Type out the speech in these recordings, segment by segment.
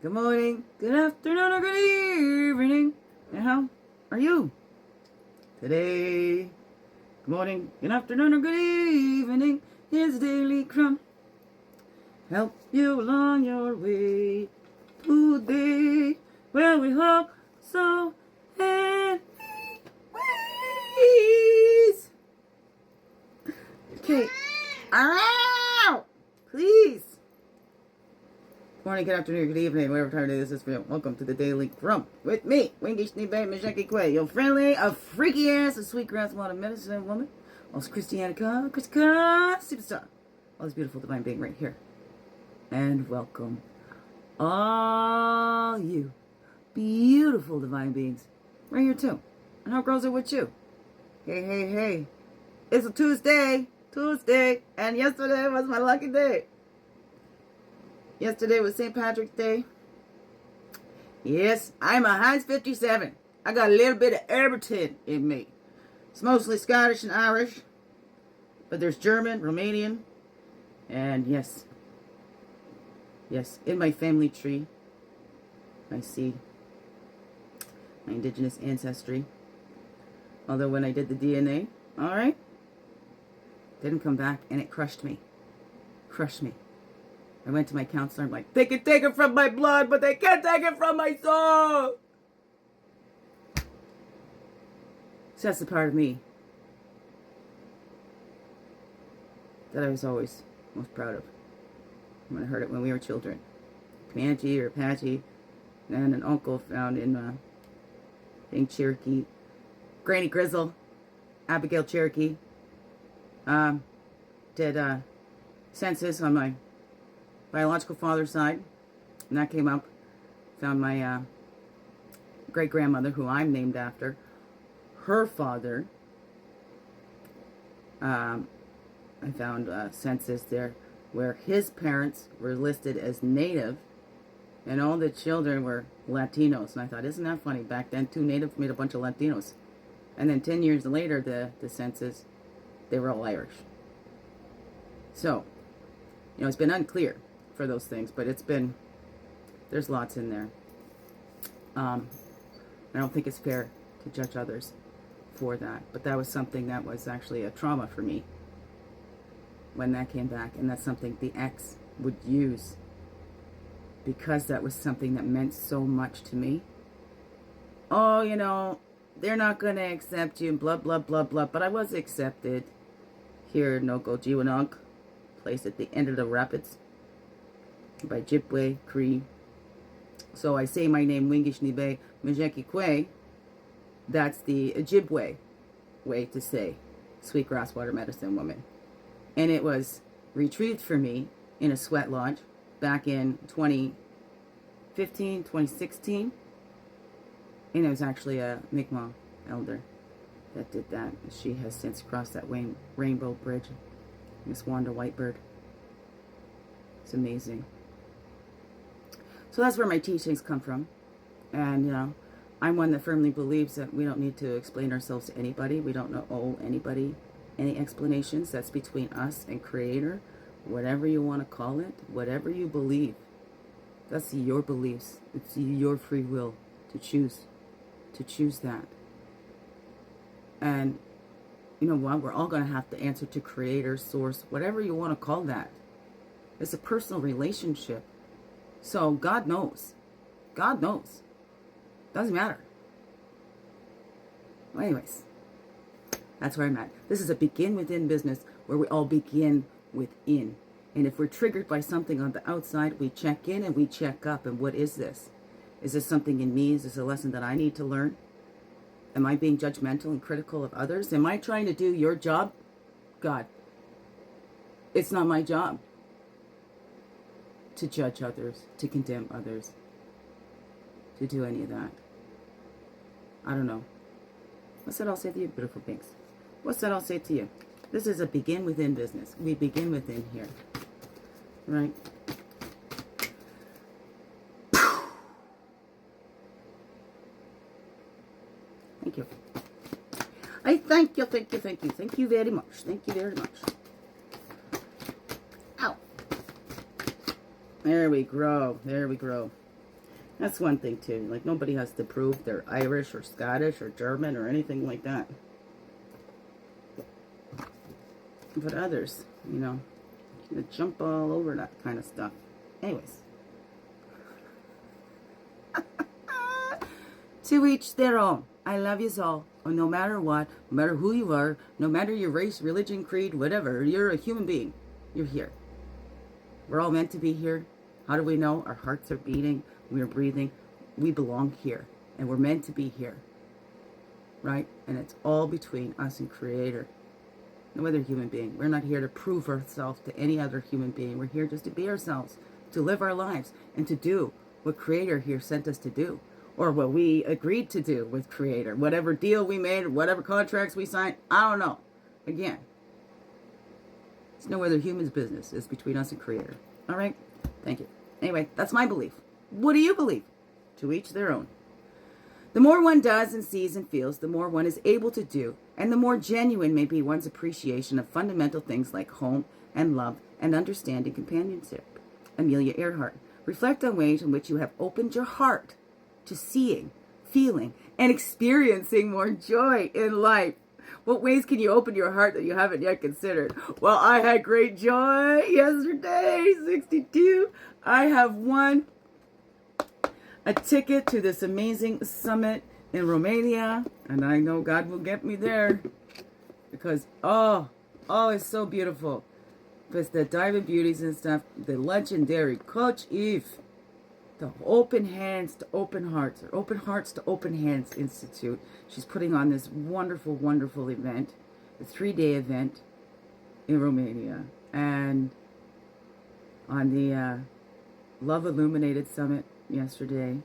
good morning, good afternoon, or good evening. And how are you today? Good morning, good afternoon, or good evening. Here's the Daily CRUMB. Help you along your way today. Well, we hope so. Anyways. Okay. Ow! Please. Good morning, good afternoon, good evening, whatever time it is this for you. Welcome to the Daily CRUMB with me, Wingy Schneebe Majeki Quay, your friendly, a freaky ass, a sweetgrass water medicine woman. Also Christianna Carr, superstar. All this beautiful divine being right here. And welcome all you beautiful divine beings right here too. And how girls are with you. Hey. It's a Tuesday, and yesterday was my lucky day. Yesterday was St. Patrick's Day. Yes, I'm a Heinz 57. I got a little bit of everything in me. It's mostly Scottish and Irish, but there's German, Romanian, and yes, in my family tree, I see my indigenous ancestry. Although when I did the DNA, alright, didn't come back, and it crushed me. I went to my counselor. I'm like, they can take it from my blood, but they can't take it from my soul. So that's the part of me that I was always most proud of when I heard it when we were children. Comanche or Apache, and an uncle found in Cherokee, Granny Grizzle, Abigail Cherokee, did census on my biological father's side, and that came up. Found my great-grandmother, who I'm named after, her father. I found a census there where his parents were listed as Native, and all the children were Latinos. And I thought, isn't that funny? Back then, two Natives made a bunch of Latinos. And then 10 years later, the census, they were all Irish. So, it's been unclear for those things, but there's lots in there. I don't think it's fair to judge others for that, but that was something that was actually a trauma for me when that came back, and that's something the ex would use because that was something that meant so much to me. Oh, they're not going to accept you, blah, blah, blah, blah, but I was accepted here in Nogo-Jiwanok, place at the end of the rapids, by Ojibwe Cree. So I say my name, Wingy Schneebe Majeki Quay. That's the Ojibwe way to say sweetgrass water medicine woman. And it was retrieved for me in a sweat lodge back in 2015, 2016. And it was actually a Mi'kmaq elder that did that. She has since crossed that rainbow bridge. Miss Wanda Whitebird. It's amazing. So that's where my teachings come from. And, I'm one that firmly believes that we don't need to explain ourselves to anybody. We don't owe anybody any explanations. That's between us and Creator. Whatever you want to call it. Whatever you believe. That's your beliefs. It's your free will to choose. To choose that. And you know what? We're all going to have to answer to Creator, Source, whatever you want to call that. It's a personal relationship. So God knows. God knows. Doesn't matter. Well, anyways, that's where I'm at. This is a begin within business where we all begin within. And if we're triggered by something on the outside, we check in and we check up. And what is this? Is this something in me? Is this a lesson that I need to learn? Am I being judgmental and critical of others? Am I trying to do your job? God, it's not my job to judge others, to condemn others, to do any of that. I don't know. What's that I'll say to you, beautiful beings? What's that I'll say to you? This is a begin within business. We begin within here. Right? Thank you. I thank you. Thank you very much. Thank you very much. Ow. There we grow. That's one thing too. Like, nobody has to prove they're Irish or Scottish or German or anything like that. But others, you know, they jump all over that kind of stuff. Anyways. To each their own. I love you all. No matter what, no matter who you are, no matter your race, religion, creed, whatever, you're a human being. You're here. We're all meant to be here. How do we know? Our hearts are beating. We're breathing. We belong here. And we're meant to be here. Right? And it's all between us and Creator. No other human being. We're not here to prove ourselves to any other human being. We're here just to be ourselves. To live our lives. And to do what Creator here sent us to do. Or what we agreed to do with Creator. Whatever deal we made, whatever contracts we signed, I don't know. Again, it's no other human's business. It's between us and Creator. All right? Thank you. Anyway, that's my belief. What do you believe? To each their own. The more one does and sees and feels, the more one is able to do, and the more genuine may be one's appreciation of fundamental things like home and love and understanding companionship. Amelia Earhart. Reflect on ways in which you have opened your heart to seeing, feeling, and experiencing more joy in life. What ways can you open your heart that you haven't yet considered? Well, I had great joy yesterday, 62. I have won a ticket to this amazing summit in Romania, and I know God will get me there because, it's so beautiful. Because the Diamond Beauties and stuff, the legendary Coach Eve, the Open Hands to Open Hearts, or Open Hearts to Open Hands Institute. She's putting on this wonderful, wonderful event, a 3-day event in Romania. And on the Love Illuminated Summit yesterday,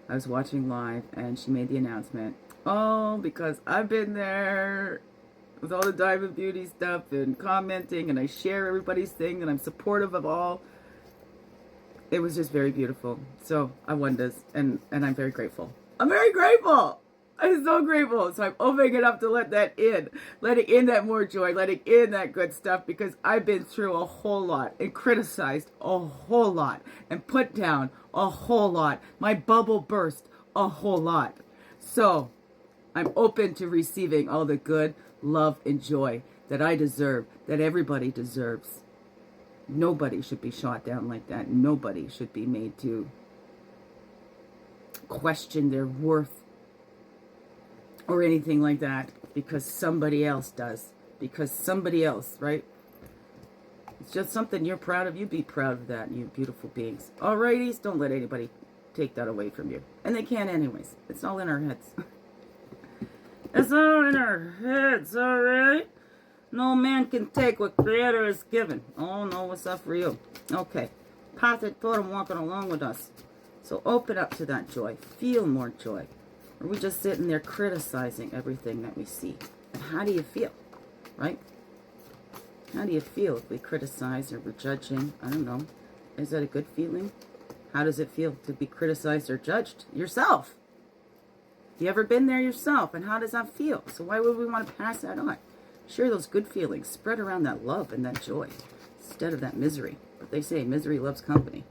I was watching live, and she made the announcement. Oh, because I've been there with all the Diamond Beauty stuff and commenting, and I share everybody's thing, and I'm supportive of all. It was just very beautiful. So I won this, and I'm very grateful. I'm very grateful. I'm so grateful. So I'm opening it up to let that in. Letting in that more joy. Letting in that good stuff. Because I've been through a whole lot. And criticized a whole lot. And put down a whole lot. My bubble burst a whole lot. So I'm open to receiving all the good, love, and joy that I deserve. That everybody deserves. Nobody should be shot down like that. Nobody should be made to question their worth or anything like that because somebody else does. Because somebody else, right? It's just something you're proud of. You be proud of that, you beautiful beings. Alrighties, don't let anybody take that away from you. And they can't anyways. It's all in our heads. It's all in our heads, alright? No man can take what Creator has given. Oh, no, what's up for you? Okay. Path that Totem walking along with us. So open up to that joy. Feel more joy. Or we just sitting there criticizing everything that we see. And how do you feel? Right? How do you feel if we criticize or we're judging? I don't know. Is that a good feeling? How does it feel to be criticized or judged? Yourself. You ever been there yourself? And how does that feel? So why would we want to pass that on? Share those good feelings. Spread around that love and that joy instead of that misery. But they say misery loves company.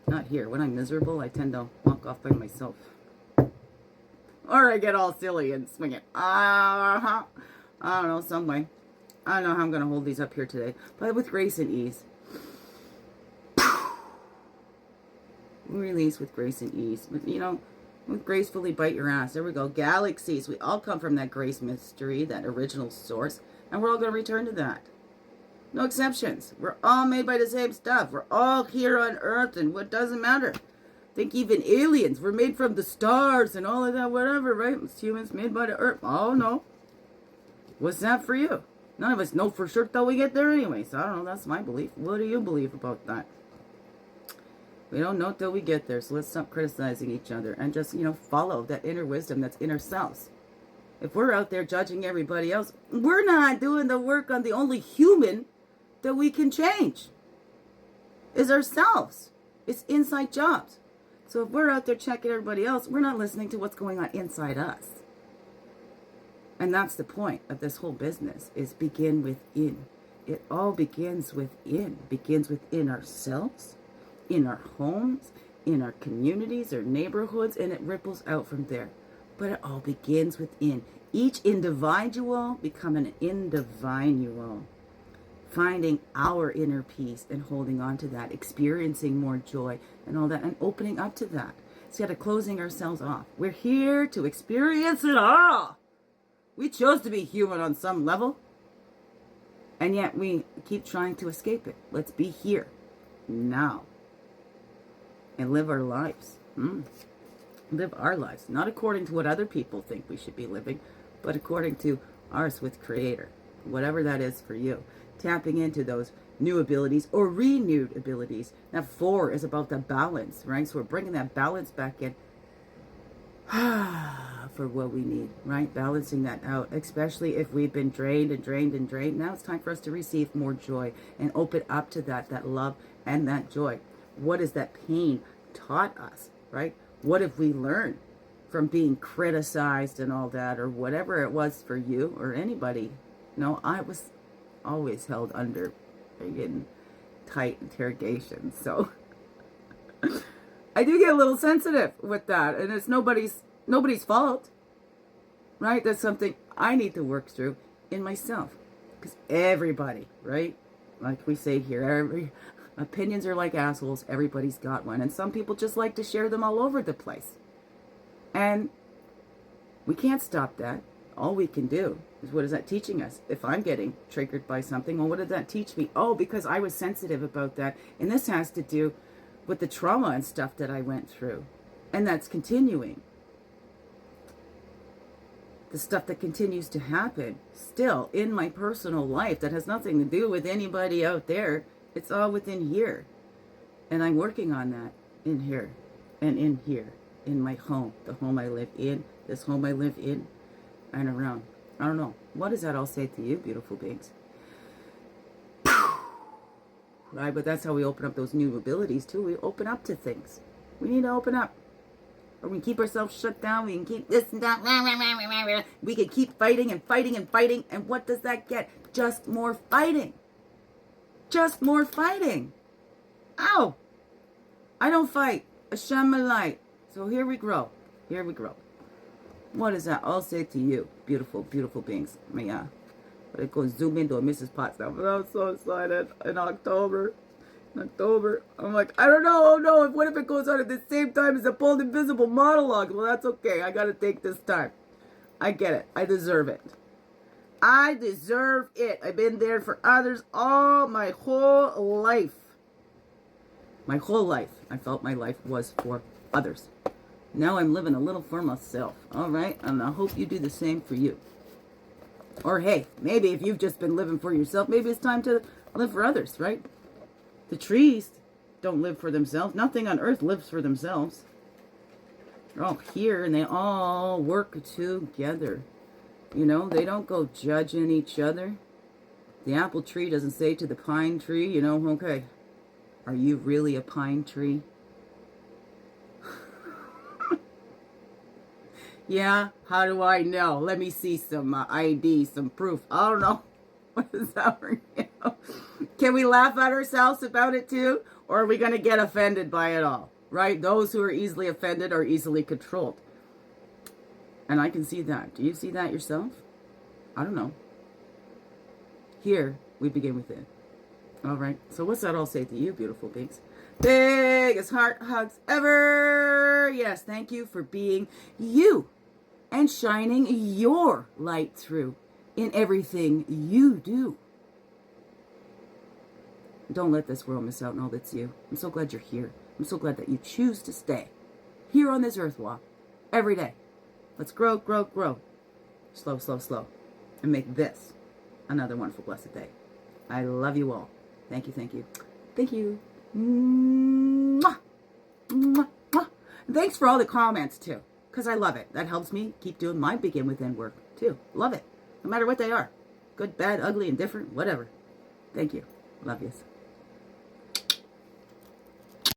Not here. When I'm miserable, I tend to walk off by myself. Or I get all silly and swing it. I don't know, some way. I don't know how I'm going to hold these up here today. But with grace and ease. Release with grace and ease. But, you know, with gracefully bite your ass. There we go. Galaxies. We all come from that grace mystery, that original source. And we're all going to return to that. No exceptions. We're all made by the same stuff. We're all here on Earth, and what doesn't matter. I think even aliens were made from the stars and all of that, whatever, right? It's humans made by the Earth. Oh, no. What's that for you? None of us know for sure till we get there anyway. So I don't know. That's my belief. What do you believe about that? We don't know till we get there, so let's stop criticizing each other and just, you know, follow that inner wisdom that's in ourselves. If we're out there judging everybody else, we're not doing the work on the only human that we can change. Is ourselves. It's inside jobs. So if we're out there checking everybody else, we're not listening to what's going on inside us. And that's the point of this whole business, is begin within. It all begins within. Begins within ourselves, in our homes, in our communities or neighborhoods, and it ripples out from there. But it all begins within. Each individual become an individual. Finding our inner peace and holding on to that, experiencing more joy and all that, and opening up to that. Instead of closing ourselves off. We're here to experience it all. We chose to be human on some level. And yet we keep trying to escape it. Let's be here, now. And live our lives. Live our lives. Not according to what other people think we should be living, but according to ours with Creator. Whatever that is for you. Tapping into those new abilities or renewed abilities. Now 4 is about the balance, right? So we're bringing that balance back in for what we need, right? Balancing that out, especially if we've been drained and drained and drained. Now it's time for us to receive more joy and open up to that love and that joy. What has that pain taught us, right? What have we learned from being criticized and all that, or whatever it was for you or anybody? No, I was always held under friggin' tight interrogation, so I do get a little sensitive with that, and it's nobody's fault, right? That's something I need to work through in myself, because everybody, right, like we say here, every opinions are like assholes. Everybody's got one, and some people just like to share them all over the place, and we can't stop that. All we can do is, what is that teaching us? If I'm getting triggered by something, well, what did that teach me? Oh, because I was sensitive about that. And this has to do with the trauma and stuff that I went through. And that's continuing. The stuff that continues to happen still in my personal life that has nothing to do with anybody out there. It's all within here. And I'm working on that in here and in here, in my home, the home I live in, this home I live in. And around. I don't know. What does that all say to you, beautiful beings? Right? But that's how we open up those new abilities, too. We open up to things. We need to open up. Or we can keep ourselves shut down. We can keep this and that. We can keep fighting and fighting and fighting. And what does that get? Just more fighting. Just more fighting. Ow! I don't fight. Hashem light. So here we grow. Here we grow. What does that all say to you, beautiful, beautiful beings? Yeah. But it goes zoom into a Mrs. Potts now. But I'm so excited in October. I'm like, I don't know. Oh no, what if it goes on at the same time as the Bold Invisible monologue? Well, that's okay. I got to take this time. I get it. I deserve it. I deserve it. I've been there for others all my whole life. My whole life. I felt my life was for others. Now I'm living a little for myself, all right? And I hope you do the same for you. Or hey, maybe if you've just been living for yourself, maybe it's time to live for others, right? The trees don't live for themselves. Nothing on earth lives for themselves. They're all here and they all work together. You know, they don't go judging each other. The apple tree doesn't say to the pine tree, you know, okay, are you really a pine tree? Yeah, how do I know? Let me see some ID, some proof. I don't know. What is that for you? Can we laugh at ourselves about it too? Or are we going to get offended by it all? Right? Those who are easily offended are easily controlled. And I can see that. Do you see that yourself? I don't know. Here, we begin with it. All right. So what's that all say to you, beautiful beings? Biggest heart hugs ever. Yes, thank you for being you and shining your light through in everything you do. Don't let this world miss out on all that's you. I'm so glad you're here. I'm so glad that you choose to stay here on this earth walk every day. Let's grow, grow, grow. Slow, slow, slow. And make this another wonderful, blessed day. I love you all. Thank you, thank you. Thank you. Mwah. Mwah. Mwah. Thanks for all the comments, too. Because I love it. That helps me keep doing my begin within work, too. Love it. No matter what they are. Good, bad, ugly, indifferent, whatever. Thank you. Love yous.